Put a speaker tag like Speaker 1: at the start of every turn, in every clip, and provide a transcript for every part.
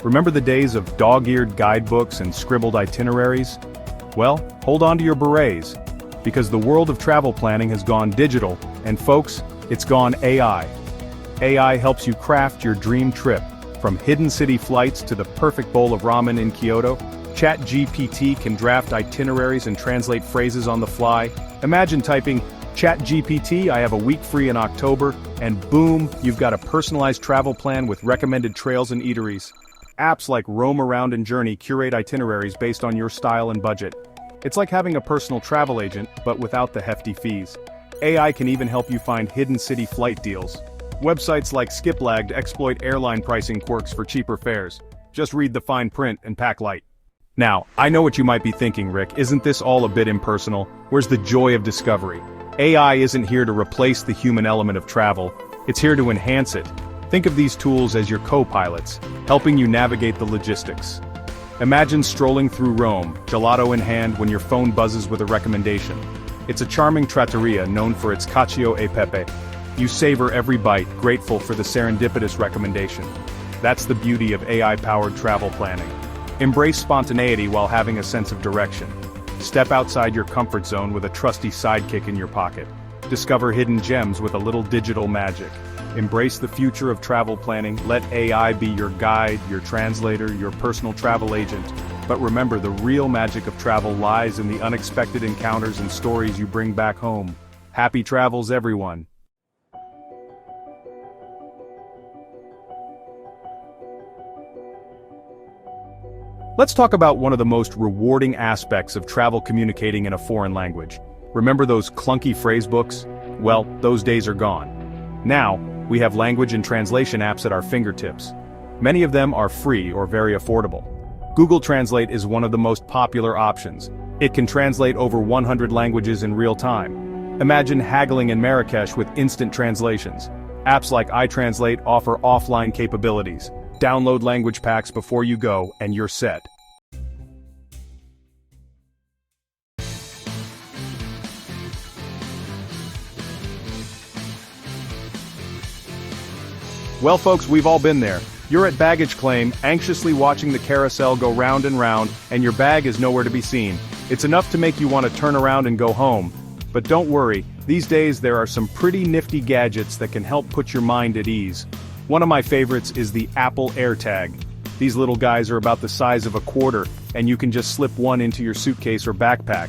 Speaker 1: Remember the days of dog-eared guidebooks and scribbled itineraries? Well, hold on to your berets, because the world of travel planning has gone digital, and folks, it's gone AI. AI helps you craft your dream trip, from hidden city flights to the perfect bowl of ramen in Kyoto. ChatGPT can draft itineraries and translate phrases on the fly. Imagine typing, "ChatGPT, I have a week free in October," and boom, you've got a personalized travel plan with recommended trails and eateries. Apps like Roam Around and Journey curate itineraries based on your style and budget. It's like having a personal travel agent, but without the hefty fees. AI can even help you find hidden city flight deals. Websites like Skiplagged exploit airline pricing quirks for cheaper fares. Just read the fine print and pack light. Now, I know what you might be thinking, Rick, isn't this all a bit impersonal? Where's the joy of discovery? AI isn't here to replace the human element of travel, it's here to enhance it. Think of these tools as your co-pilots, helping you navigate the logistics. Imagine strolling through Rome, gelato in hand, when your phone buzzes with a recommendation. It's a charming trattoria known for its cacio e pepe. You savor every bite, grateful for the serendipitous recommendation. That's the beauty of AI-powered travel planning. Embrace spontaneity while having a sense of direction. Step outside your comfort zone with a trusty sidekick in your pocket. Discover hidden gems with a little digital magic. Embrace the future of travel planning. Let AI be your guide, your translator, your personal travel agent. But remember, the real magic of travel lies in the unexpected encounters and stories you bring back home. Happy travels, everyone. Let's talk about one of the most rewarding aspects of travel communicating in a foreign language. Remember those clunky phrasebooks? Well, those days are gone. Now, we have language and translation apps at our fingertips. Many of them are free or very affordable. Google Translate is one of the most popular options. It can translate over 100 languages in real time. Imagine haggling in Marrakesh with instant translations. Apps like iTranslate offer offline capabilities. Download language packs before you go, and you're set. Well folks, we've all been there. You're at baggage claim, anxiously watching the carousel go round and round, and your bag is nowhere to be seen. It's enough to make you want to turn around and go home. But don't worry, these days there are some pretty nifty gadgets that can help put your mind at ease. One of my favorites is the Apple AirTag. These little guys are about the size of a quarter, and you can just slip one into your suitcase or backpack.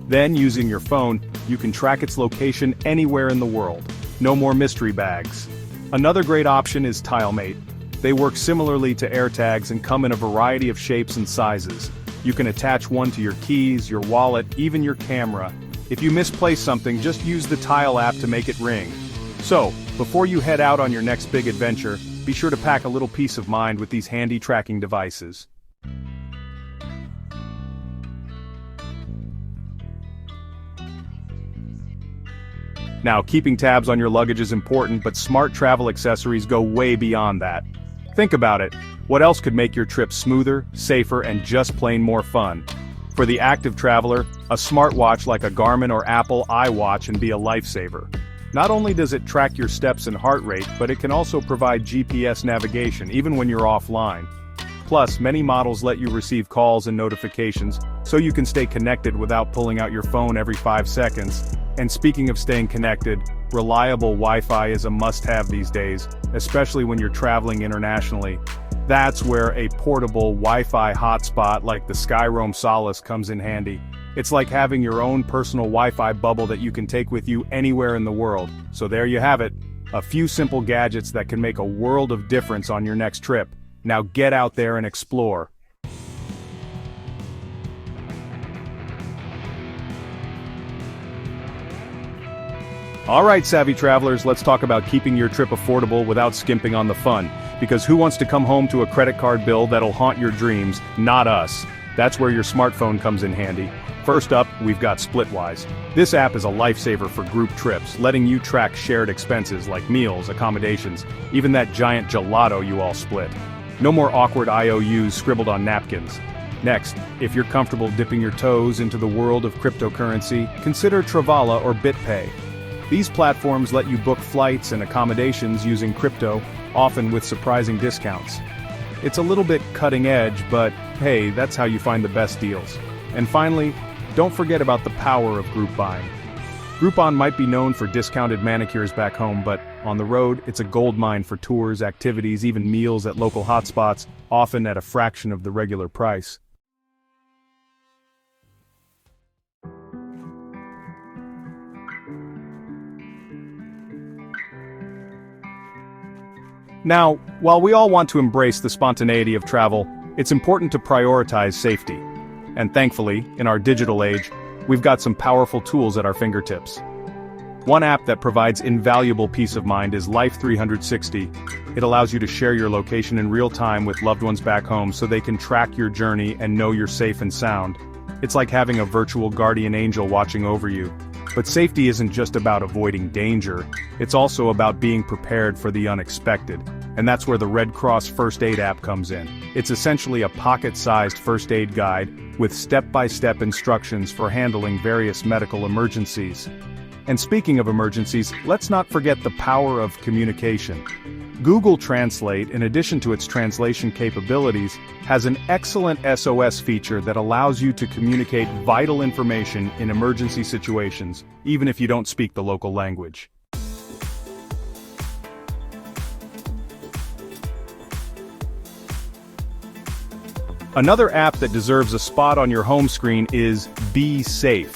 Speaker 1: Then, using your phone, you can track its location anywhere in the world. No more mystery bags. Another great option is TileMate. They work similarly to AirTags and come in a variety of shapes and sizes. You can attach one to your keys, your wallet, even your camera. If you misplace something, just use the Tile app to make it ring. So, before you head out on your next big adventure, be sure to pack a little peace of mind with these handy tracking devices. Now, keeping tabs on your luggage is important, but smart travel accessories go way beyond that. Think about it. What else could make your trip smoother, safer, and just plain more fun? For the active traveler, a smartwatch like a Garmin or Apple iWatch can be a lifesaver. Not only does it track your steps and heart rate, but it can also provide GPS navigation even when you're offline. Plus, many models let you receive calls and notifications, so you can stay connected without pulling out your phone every 5 seconds. And speaking of staying connected, reliable Wi-Fi is a must-have these days, especially when you're traveling internationally. That's where a portable Wi-Fi hotspot like the Skyroam Solace comes in handy. It's like having your own personal Wi-Fi bubble that you can take with you anywhere in the world. So there you have it, a few simple gadgets that can make a world of difference on your next trip. Now get out there and explore. Alright savvy travelers, let's talk about keeping your trip affordable without skimping on the fun. Because who wants to come home to a credit card bill that'll haunt your dreams? Not us. That's where your smartphone comes in handy. First up, we've got Splitwise. This app is a lifesaver for group trips, letting you track shared expenses like meals, accommodations, even that giant gelato you all split. No more awkward IOUs scribbled on napkins. Next, if you're comfortable dipping your toes into the world of cryptocurrency, consider Travala or BitPay. These platforms let you book flights and accommodations using crypto, often with surprising discounts. It's a little bit cutting edge, but hey, that's how you find the best deals. And finally, don't forget about the power of group buying. Groupon might be known for discounted manicures back home, but on the road, it's a goldmine for tours, activities, even meals at local hotspots, often at a fraction of the regular price. Now, while we all want to embrace the spontaneity of travel, it's important to prioritize safety. And thankfully, in our digital age, we've got some powerful tools at our fingertips. One app that provides invaluable peace of mind is Life 360. It allows you to share your location in real time with loved ones back home so they can track your journey and know you're safe and sound. It's like having a virtual guardian angel watching over you. But safety isn't just about avoiding danger, it's also about being prepared for the unexpected. And that's where the Red Cross First Aid app comes in. It's essentially a pocket-sized first aid guide with step-by-step instructions for handling various medical emergencies. And speaking of emergencies, let's not forget the power of communication. Google Translate, in addition to its translation capabilities, has an excellent SOS feature that allows you to communicate vital information in emergency situations, even if you don't speak the local language. Another app that deserves a spot on your home screen is Be Safe.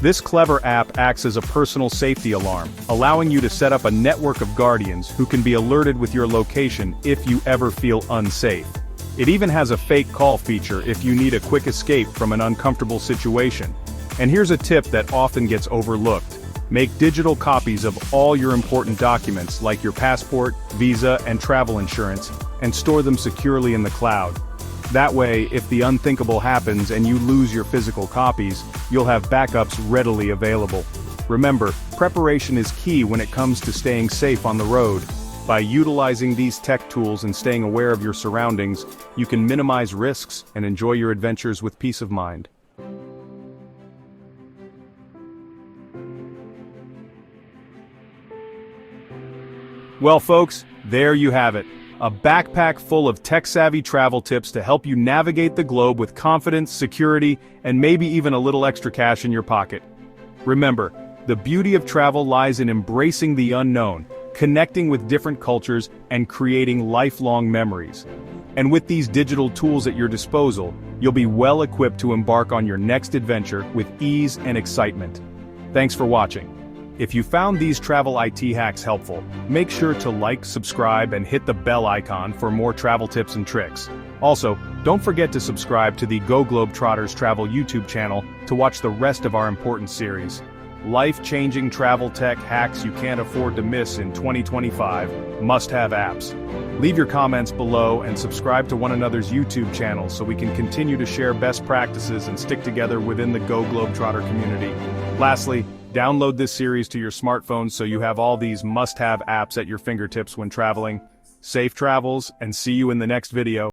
Speaker 1: This clever app acts as a personal safety alarm, allowing you to set up a network of guardians who can be alerted with your location if you ever feel unsafe. It even has a fake call feature if you need a quick escape from an uncomfortable situation. And here's a tip that often gets overlooked. Make digital copies of all your important documents like your passport, visa, and travel insurance, and store them securely in the cloud. That way, if the unthinkable happens and you lose your physical copies, you'll have backups readily available. Remember, preparation is key when it comes to staying safe on the road. By utilizing these tech tools and staying aware of your surroundings, you can minimize risks and enjoy your adventures with peace of mind. Well, folks, there you have it. A backpack full of tech-savvy travel tips to help you navigate the globe with confidence, security, and maybe even a little extra cash in your pocket. Remember, the beauty of travel lies in embracing the unknown, connecting with different cultures, and creating lifelong memories. And with these digital tools at your disposal, you'll be well equipped to embark on your next adventure with ease and excitement. Thanks for watching. If you found these travel IT hacks helpful, make sure to like, subscribe, and hit the bell icon for more travel tips and tricks. Also, don't forget to subscribe to the Go Globetrotters Travel YouTube channel to watch the rest of our important series. Life-changing travel tech hacks you can't afford to miss in 2025, must-have apps. Leave your comments below and subscribe to one another's YouTube channels so we can continue to share best practices and stick together within the Go Globetrotter community. Lastly, download this series to your smartphone so you have all these must-have apps at your fingertips when traveling. Safe travels, and see you in the next video.